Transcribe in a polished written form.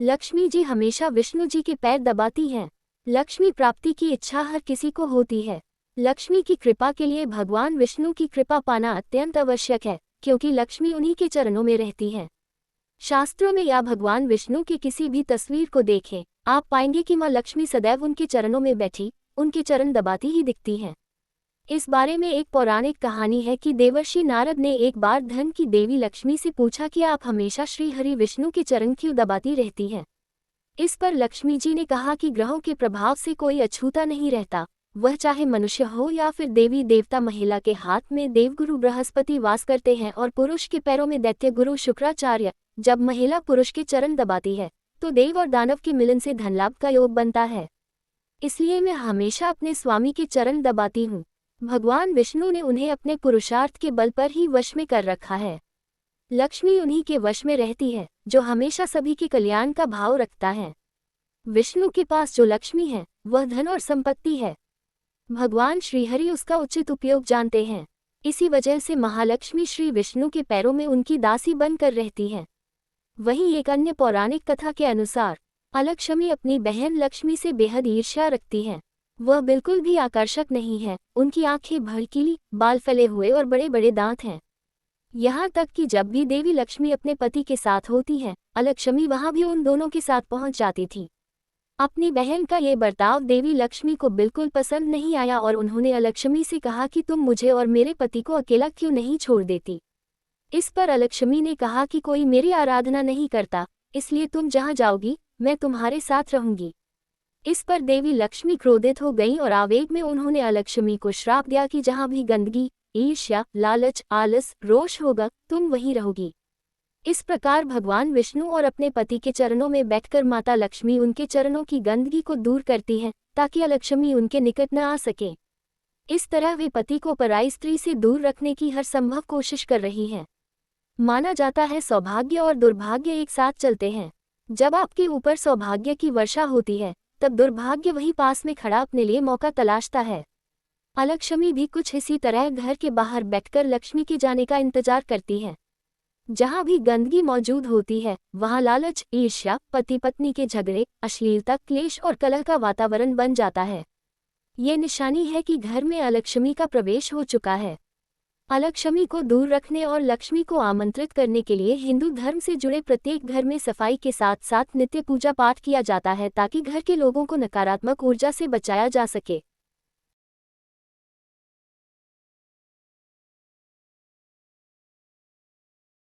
लक्ष्मी जी हमेशा विष्णु जी के पैर दबाती हैं। लक्ष्मी प्राप्ति की इच्छा हर किसी को होती है। लक्ष्मी की कृपा के लिए भगवान विष्णु की कृपा पाना अत्यंत आवश्यक है, क्योंकि लक्ष्मी उन्हीं के चरणों में रहती हैं। शास्त्रों में या भगवान विष्णु की किसी भी तस्वीर को देखें, आप पाएंगे कि माँ लक्ष्मी सदैव उनके चरणों में बैठी, उनके चरण दबाती ही दिखती हैं। इस बारे में एक पौराणिक कहानी है कि देवर्षि नारद ने एक बार धन की देवी लक्ष्मी से पूछा कि आप हमेशा श्री हरि विष्णु के चरण क्यों दबाती रहती हैं। इस पर लक्ष्मी जी ने कहा कि ग्रहों के प्रभाव से कोई अछूता नहीं रहता, वह चाहे मनुष्य हो या फिर देवी देवता। महिला के हाथ में देवगुरु बृहस्पति वास करते हैं और पुरुष के पैरों में दैत्य गुरु शुक्राचार्य। जब महिला पुरुष के चरण दबाती है तो देव और दानव के मिलन से धनलाभ का योग बनता है। इसलिए मैं हमेशा अपने स्वामी के चरण दबाती हूँ। भगवान विष्णु ने उन्हें अपने पुरुषार्थ के बल पर ही वश में कर रखा है। लक्ष्मी उन्हीं के वश में रहती है जो हमेशा सभी के कल्याण का भाव रखता है। विष्णु के पास जो लक्ष्मी है वह धन और संपत्ति है। भगवान श्रीहरि उसका उचित उपयोग जानते हैं। इसी वजह से महालक्ष्मी श्री विष्णु के पैरों में उनकी दासी बनकर रहती है। वहीं एक अन्य पौराणिक कथा के अनुसार अलक्ष्मी अपनी बहन लक्ष्मी से बेहद ईर्ष्या रखती है। वह बिल्कुल भी आकर्षक नहीं है। उनकी आंखें भड़कीली, बाल फैले हुए और बड़े बड़े दांत हैं। यहाँ तक कि जब भी देवी लक्ष्मी अपने पति के साथ होती है, अलक्ष्मी वहां भी उन दोनों के साथ पहुंच जाती थी। अपनी बहन का ये बर्ताव देवी लक्ष्मी को बिल्कुल पसंद नहीं आया और उन्होंने अलक्ष्मी से कहा कि तुम मुझे और मेरे पति को अकेला क्यों नहीं छोड़ देती। इस पर अलक्ष्मी ने कहा कि कोई मेरी आराधना नहीं करता, इसलिए तुम जहाँ जाओगी मैं तुम्हारे साथ रहूंगी। इस पर देवी लक्ष्मी क्रोधित हो गईं और आवेग में उन्होंने अलक्ष्मी को श्राप दिया कि जहाँ भी गंदगी, ईर्ष्या, लालच, आलस, रोष होगा तुम वहीं रहोगी। इस प्रकार भगवान विष्णु और अपने पति के चरणों में बैठकर माता लक्ष्मी उनके चरणों की गंदगी को दूर करती हैं ताकि अलक्ष्मी उनके निकट न आ सके। इस तरह वे पति को पराई स्त्री से दूर रखने की हर संभव कोशिश कर रही हैं। माना जाता है सौभाग्य और दुर्भाग्य एक साथ चलते हैं। जब आपके ऊपर सौभाग्य की वर्षा होती है तब दुर्भाग्य वहीं पास में खड़ा अपने लिए मौका तलाशता है। अलक्ष्मी भी कुछ इसी तरह घर के बाहर बैठकर लक्ष्मी के जाने का इंतजार करती है। जहाँ भी गंदगी मौजूद होती है वहाँ लालच, ईर्ष्या, पति पत्नी के झगड़े, अश्लीलता, क्लेश और कलह का वातावरण बन जाता है। ये निशानी है कि घर में अलक्ष्मी का प्रवेश हो चुका है। अलक्ष्मी को दूर रखने और लक्ष्मी को आमंत्रित करने के लिए हिंदू धर्म से जुड़े प्रत्येक घर में सफाई के साथ साथ नित्य पूजा पाठ किया जाता है ताकि घर के लोगों को नकारात्मक ऊर्जा से बचाया जा सके।